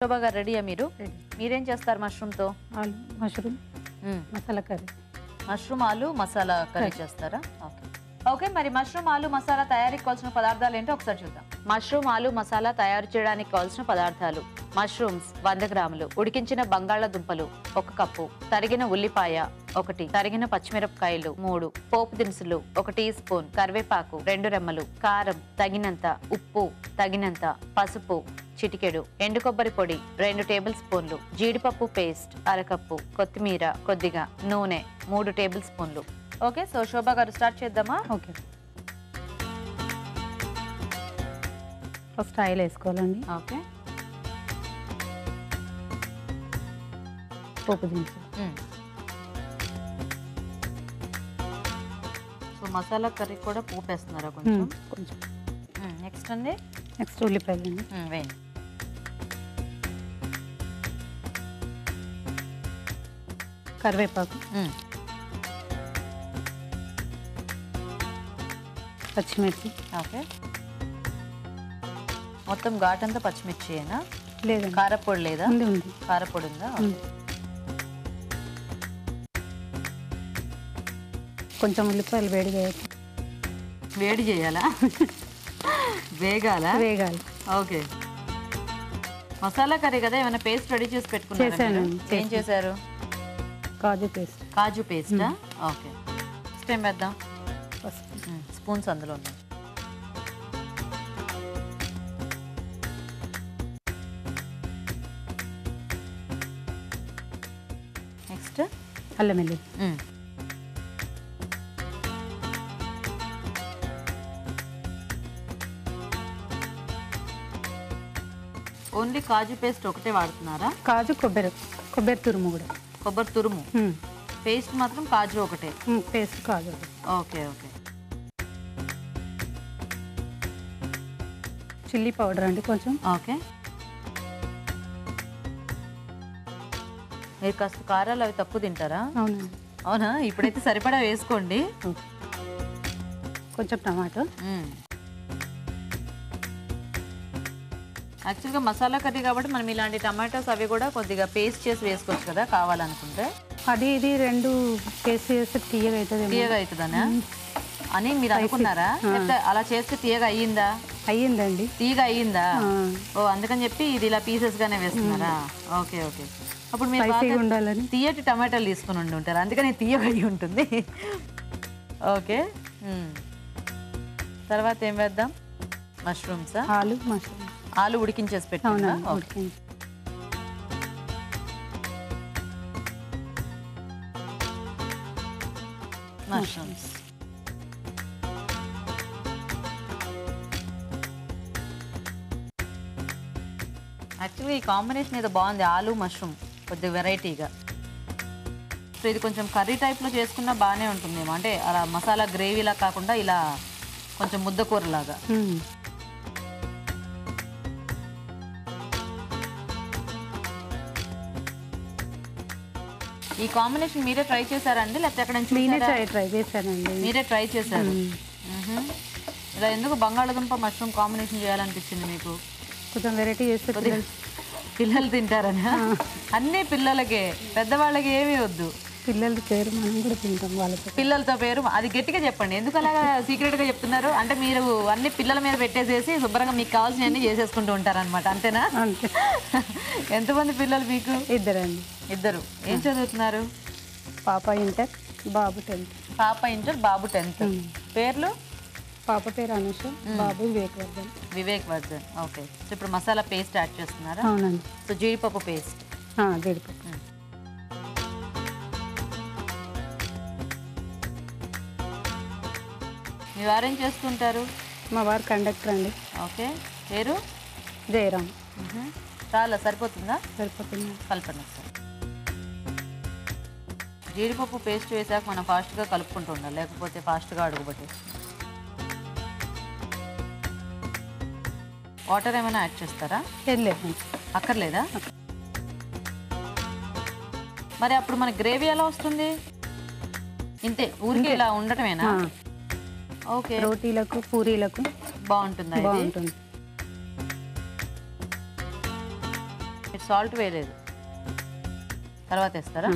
శోభా గారు రెడీయా మీరు? రెడీ. మీరేం చేస్తారు మష్రూమ్తో? ఆలు మష్రూమ్ మసాలా కర్రీ. మష్రూమ్ ఆలు మసాలా కర్రీ చేస్తారా? ఓకే ఓకే, మరి మష్రూమ్ ఆలు మసాలా తయారీకి కావాల్సిన పదార్థాలు ఏంటో ఒకసారి చూద్దాం. మష్రూమ్ ఆలు మసాలా తయారు చేయడానికి కావాల్సిన పదార్థాలు: మష్రూమ్స్ 100 గ్రాములు, ఉడికించిన బంగాళాదుంపలు 1 కప్పు, తరిగిన ఉల్లిపాయ 1, తరిగిన పచ్చిమిరపకాయలు 3, పోపు దినుసులు 1 టీ స్పూన్, కరివేపాకు 2 రెమ్మలు, కారం తగినంత, ఉప్పు తగినంత, పసుపు చిటికెడు, ఎండు కొబ్బరి పొడి 2 టేబుల్ స్పూన్లు, జీడిపప్పు పేస్ట్ 1/2 కప్పు, కొత్తిమీర కొద్దిగా, నూనె 3 టేబుల్ స్పూన్లు. ఓకే, సో శోభా గారు స్టార్ట్ చేద్దామా? ఓకే, ఫస్ట్ ఆయిల్ వేసుకోవాలండి. ఓకే, పోపు దినుసులు. సో మసాలా కర్రీ కూడా పోపు వేస్తున్నారా కొంచెం? కొంచెం. నెక్స్ట్ అండి? నెక్స్ట్ ఉల్లిపాయలు అండి. వేయండి. కరివేపాకు, పచ్చిమిర్చి. ఓకే, మొత్తం ఘాటంతా పచ్చిమిర్చియేనా? లేదండి, కారపొడి లేదా? ఉంది ఉంది. కారపొడి ఉందా? కొంచెం ఉల్లిపాయలు వేడిగా వేడి చేయాలా? వేగాలా? వేగాలి. ఓకే, మసాలా కర్రీ కదా, ఏమైనా పేస్ట్ రెడీ చేసి పెట్టుకున్నారా? చేశానండి. ఏం చేశారు? కాజు పేస్ట్. కాజు పేస్టా? ఓకే, నెక్స్ట్ ఏం వేద్దాం? పసుపు. స్పూన్స్ అందులో ఉన్నాయి. నెక్స్ట్ అల్లం వెల్లుల్లి. ఓన్లీ కాజు పేస్ట్ ఒకటే వాడుతున్నారా? కాజు కొబ్బరి తురుము కూడా. కొబ్బరి తురుము పేస్ట్ మాత్రం కాజు ఒకటే? పేస్ట్ కాజు. ఓకే ఓకే, చిల్లీ పౌడర్ అండి కొంచెం. ఓకే, మీరు కాస్త కారాలు అవి తక్కువ తింటారా? అవునండి. అవునా? ఇప్పుడైతే సరిపడా వేసుకోండి. కొంచెం టమాటో. యాక్చువల్గా మసాలా కర్రీ కాబట్టి మనం ఇలాంటి టమాటోస్ అవి కూడా కొద్దిగా పేస్ట్ చేసి వేసుకోవచ్చు కదా కావాలనుకుంటే. అది ఇది 2 పేస్ట్ చేస్తే తీయగా అవుతుంది. తీయగా అవుతుందనా అని మీరు అనుకున్నారా? లేకపోతే అలా చేస్తే తీయగా అయ్యిందా? అయ్యిందండి. తీయగా అయ్యిందా? ఓ, అందుకని చెప్పి ఇది ఇలా పీసెస్ గానే వేస్తున్నారా? ఓకే ఓకే, అప్పుడు మీరు బాగా ఉండాలని తీయటి టమాటాలు తీసుకుని ఉండి ఉంటారు, అందుకని తీయగా అయ్యి ఉంటుంది. ఓకే, తర్వాత ఏం వేద్దాం? మష్రూమ్సా? ఆలు మష్రూమ్. ఆలు ఉడికించేసి పెట్టాను. మష్రూమ్స్ యాక్చువల్లీ ఈ కాంబినేషన్ ఏదో బాగుంది, ఆలు మష్రూమ్ కొద్దిగా వెరైటీగా. సో ఇది కొంచెం కర్రీ టైప్లో చేసుకున్నా బాగానే ఉంటుందేమో, అంటే అలా మసాలా గ్రేవీలా కాకుండా ఇలా కొంచెం ముద్దకూరలాగా. ఈ కాంబినేషన్ మీరే ట్రై చేశారండి లేకపోతే ఎక్కడ ట్రై చేశానండి? మీరే ట్రై చేశారు. ఇలా ఎందుకు బంగాళాదుంప మష్రూమ్ కాంబినేషన్ చేయాలనిపించింది మీకు? కొంచెం వెరైటీ చేస్తే పిల్లలు తింటారని. అన్నీ పిల్లలకే, పెద్దవాళ్ళకి ఏమీ వద్దు. పిల్లల పేరు మనం కూడా తింటాం వాళ్ళతో. పిల్లలతో పేరు అది గట్టిగా చెప్పండి, ఎందుకు అలాగా సీక్రెట్గా చెప్తున్నారు? అంటే మీరు అన్ని పిల్లల మీద పెట్టేసేసి శుభ్రంగా మీకు కావాల్సినవన్నీ చేసేసుకుంటూ ఉంటారనమాట, అంతేనా? అంతే. ఎంతమంది పిల్లలు మీకు? 2 అండి. 2. ఏం చదువుతున్నారు? పాప ఇంటర్, బాబు 10th. పాప ఇంటర్, బాబు 10th. పేర్లు? పాప పేరు అనుష, బాబు వివేక్ వర్ధన్. ఓకే, సో ఇప్పుడు మసాలా పేస్ట్ యాడ్ చేస్తున్నారా? అవునండి. సో జీడిపప్పు పేస్ట్. జీడిపప్పు. మీ వారేం చేస్తుంటారు? మా వారు కండక్టర్ అండి. ఓకే, పేరు? జయరామ్. చాలా సరిపోతుందా? సరిపోతుంది. కలపండి సార్. జీడిపప్పు పేస్ట్ వేసాక మనం ఫాస్ట్గా కలుపుకుంటూ ఉండాలి, లేకపోతే ఫాస్ట్గా అడుగుబట్టి. వాటర్ ఏమైనా యాడ్ చేస్తారా? ఏం లేదు. అక్కర్లేదా? మరి అప్పుడు మన గ్రేవీ ఎలా వస్తుంది? ఇంతే ఊరికే ఇలా ఉండటమేనా? ఓకే, రోటీలకు పూరీలకు బాగుంటుంది. బాగుంటుంది. మీరు సాల్ట్ వేయలేదు, తర్వాత వేస్తారా?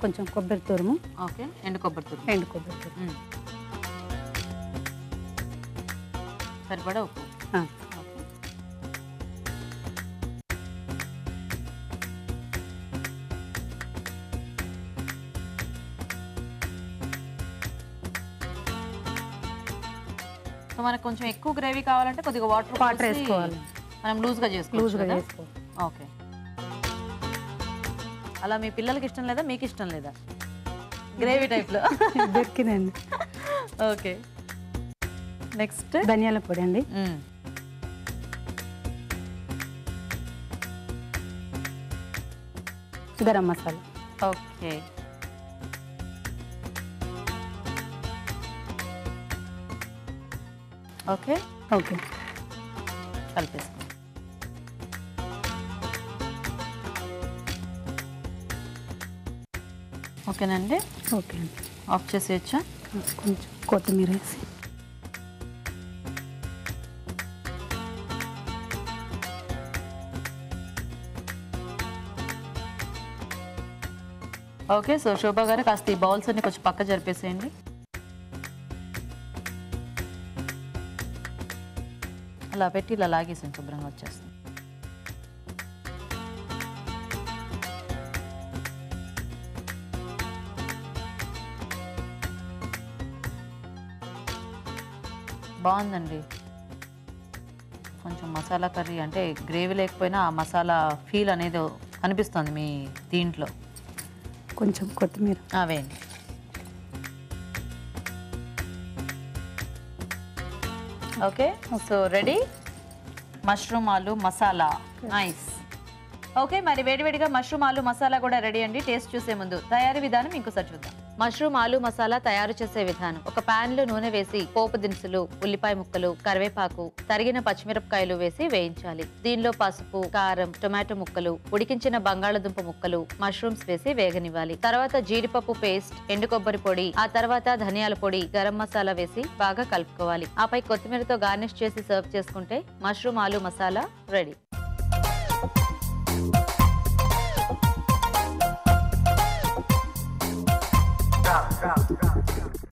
కొంచెం కొబ్బరి తురుము. ఓకే, ఎండు కొబ్బరి తురుము. ఎండు కొబ్బరి తురుము. సరిపడా ఉప్పు. సో మనకు కొంచెం ఎక్కువ గ్రేవీ కావాలంటే కొద్దిగా వాటర్ వేసుకోవాలి. మనం లూజ్గా చేసుకోవాలి. ఓకే, అలా మీ పిల్లలకి ఇష్టం లేదా, మీకు ఇష్టం లేదా గ్రేవీ టైప్లో? దొరికిందండి. ఓకే, నెక్స్ట్ ధనియాల పొడి అండి. Garam masala. Okay, okay okay కలిపేసుకో. ఓకేనండి, ఓకే అండి. ఆఫ్ చేసేయచ్చా? కొంచెం కొత్తిమీర వేసి. ఓకే, సో శోభా గారు కాస్త ఈ బౌల్స్ అన్ని కొంచెం పక్క జరిపేసేయండి. అలా పెట్టి ఇలా లాగేసాను, శుభ్రంగా వచ్చేస్తుంది. బాగుందండి, కొంచెం మసాలా కర్రీ అంటే గ్రేవీ లేకపోయినా ఆ మసాలా ఫీల్ అనేది అనిపిస్తుంది మీ దీంట్లో. కొంచెం కొత్తిమీర వేయండి. ఓకే, సో రెడీ మష్రూమ్ ఆలు మసాలా. నైస్. ఓకే, మరి వేడివేడిగా మష్రూమ్ ఆలు మసాలా కూడా రెడీ అండి. టేస్ట్ చూసే ముందు తయారీ విధానం ఇంకోసారి చూద్దాం. మష్రూమ్ ఆలు మసాలా తయారు చేసే విధానం: ఒక పాన్ లో నూనె వేసి పోపు దినుసులు, ఉల్లిపాయ ముక్కలు, కరివేపాకు, తరిగిన పచ్చిమిరపకాయలు వేసి వేయించాలి. దీనిలో పసుపు, కారం, టొమాటో ముక్కలు, ఉడికించిన బంగాళదుంప ముక్కలు, మష్రూమ్స్ వేసి వేగనివ్వాలి. తర్వాత జీడిపప్పు పేస్ట్, ఎండు కొబ్బరి పొడి, ఆ తర్వాత ధనియాల పొడి, గరం మసాలా వేసి బాగా కలుపుకోవాలి. ఆపై కొత్తిమీరతో గార్నిష్ చేసి సర్వ్ చేసుకుంటే మష్రూమ్ ఆలు మసాలా రెడీ. Stop.